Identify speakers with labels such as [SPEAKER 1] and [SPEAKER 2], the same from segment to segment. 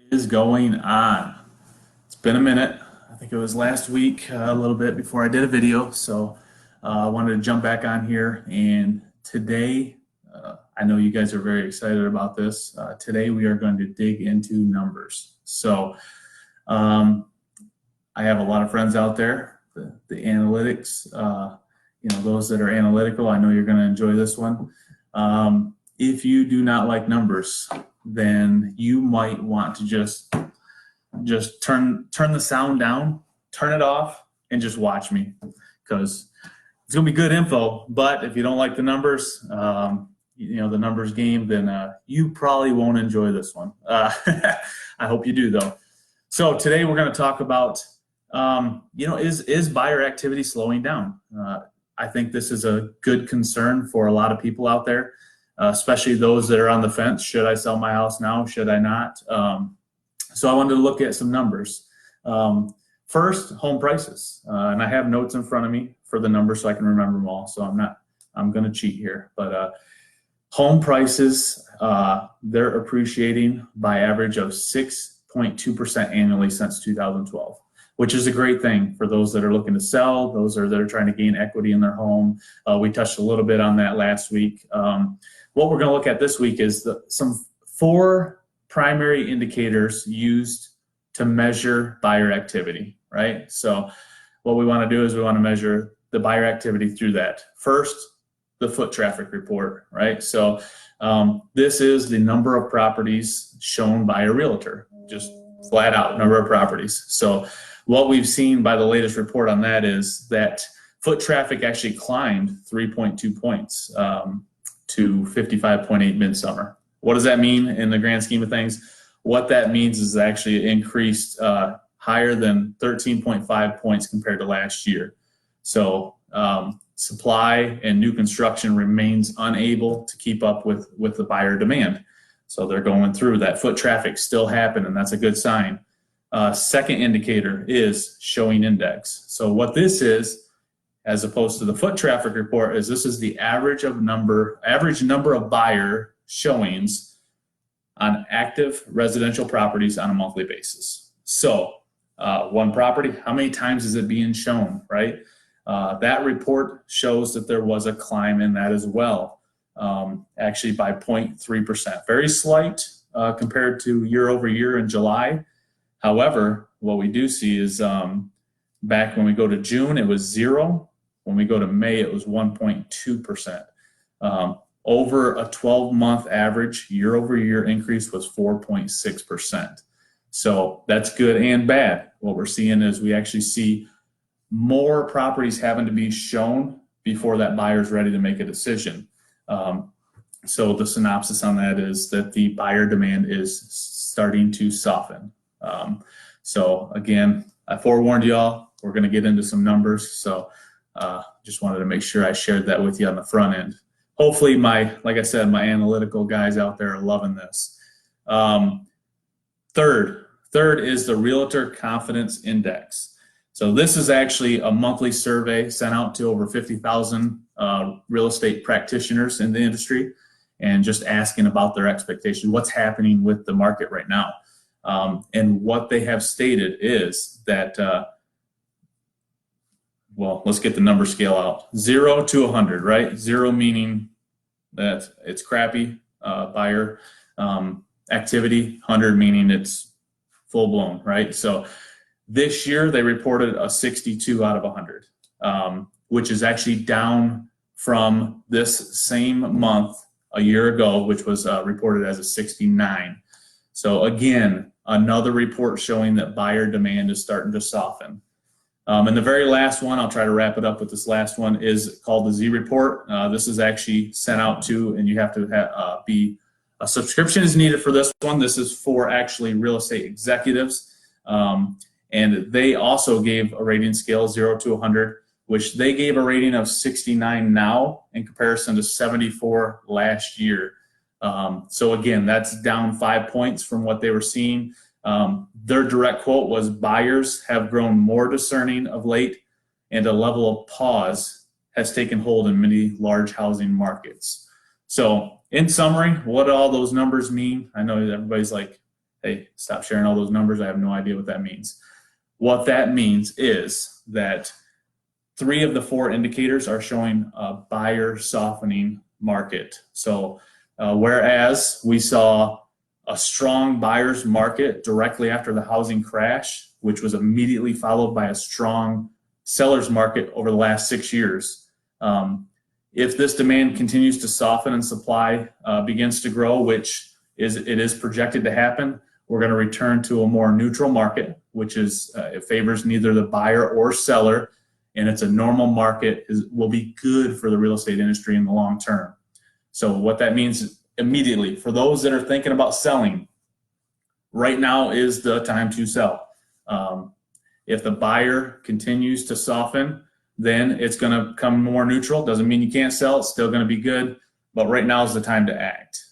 [SPEAKER 1] Is going on? It's been a minute. I think it was last week, a little bit before I did a video. So I wanted to jump back on here. And today, I know you guys are very excited about this. Today, we are going to dig into numbers. So I have a lot of friends out there, the analytics, those that are analytical. I know you're going to enjoy this one. If you do not like numbers, then you might want to just turn the sound down, turn it off, and just watch me, because it's gonna be good info. But if you don't like the numbers, the numbers game, then you probably won't enjoy this one. I hope you do though. So today we're going to talk about, is buyer activity slowing down? I think this is a good concern for a lot of people out there. Especially those that are on the fence. Should I sell my house now? Should I not? So I wanted to look at some numbers. First, home prices. And I have notes in front of me for the numbers so I can remember them all. So I'm going to cheat here. But home prices, they're appreciating by average of 6.2% annually since 2012, which is a great thing for those that are looking to sell, those that are trying to gain equity in their home. We touched a little bit on that last week. What we're going to look at this week is some 4 primary indicators used to measure buyer activity, right? So what we want to do is we want to measure the buyer activity through that. First, the foot traffic report, right? So this is the number of properties shown by a realtor, just flat out number of properties. So what we've seen by the latest report on that is that foot traffic actually climbed 3.2 points. To 55.8 midsummer. What does that mean in the grand scheme of things? What that means is actually increased higher than 13.5 points compared to last year. So supply and new construction remains unable to keep up with the buyer demand. So they're going through that. Foot traffic still happening. That's a good sign. Second indicator is showing index. So what this is, as opposed to the foot traffic report, is this is the average number of buyer showings on active residential properties on a monthly basis. So one property, how many times is it being shown, right? That report shows that there was a climb in that as well, actually by 0.3%. Very slight compared to year over year in July. However, what we do see is back when we go to June, it was 0. When we go to May, it was 1.2%. Over a 12-month average, year-over-year increase was 4.6%. So that's good and bad. What we're seeing is we actually see more properties having to be shown before that buyer's ready to make a decision. So the synopsis on that is that the buyer demand is starting to soften. So again, I forewarned y'all, we're going to get into some numbers. So just wanted to make sure I shared that with you on the front end. Hopefully like I said, my analytical guys out there are loving this. Third is the Realtor Confidence Index. So this is actually a monthly survey sent out to over 50,000 real estate practitioners in the industry, and just asking about their expectations, what's happening with the market right now. And what they have stated is that well, let's get the number scale out. 0 to 100, right? 0 meaning that it's crappy buyer activity. 100 meaning it's full blown, right? So this year they reported a 62 out of 100, which is actually down from this same month a year ago, which was reported as a 69. So again, another report showing that buyer demand is starting to soften. And the very last one, I'll try to wrap it up with this last one, is called the Z Report. This is actually sent out to, and you have to be, a subscription is needed for this one. This is for actually real estate executives. And they also gave a rating scale 0 to 100, which they gave a rating of 69 now in comparison to 74 last year. So again, that's down 5 points from what they were seeing. Their direct quote was, buyers have grown more discerning of late, and a level of pause has taken hold in many large housing markets. So in summary, what do all those numbers mean? I know everybody's like, hey, stop sharing all those numbers. I have no idea what that means. What that means is that 3 of the 4 indicators are showing a buyer softening market. So whereas we saw a strong buyer's market directly after the housing crash, which was immediately followed by a strong seller's market over the last 6 years, if this demand continues to soften and supply begins to grow, which it is projected to happen, we're going to return to a more neutral market, which is it favors neither the buyer or seller, and it's a normal market, will be good for the real estate industry in the long term. So what that means immediately, for those that are thinking about selling, right now is the time to sell. If the buyer continues to soften, then it's going to come more neutral. Doesn't mean you can't sell. It's still going to be good, but right now is the time to act.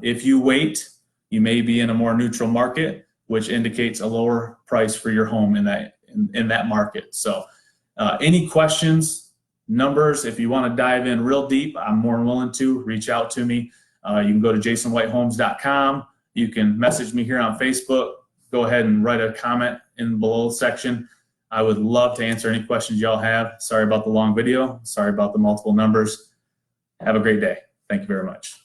[SPEAKER 1] If you wait, you may be in a more neutral market, which indicates a lower price for your home in that market. So any questions, numbers, if you want to dive in real deep, I'm more than willing to. Reach out to me. You can go to jasonwhitehomes.com. You can message me here on Facebook. Go ahead and write a comment in the below section. I would love to answer any questions y'all have. Sorry about the long video. Sorry about the multiple numbers. Have a great day. Thank you very much.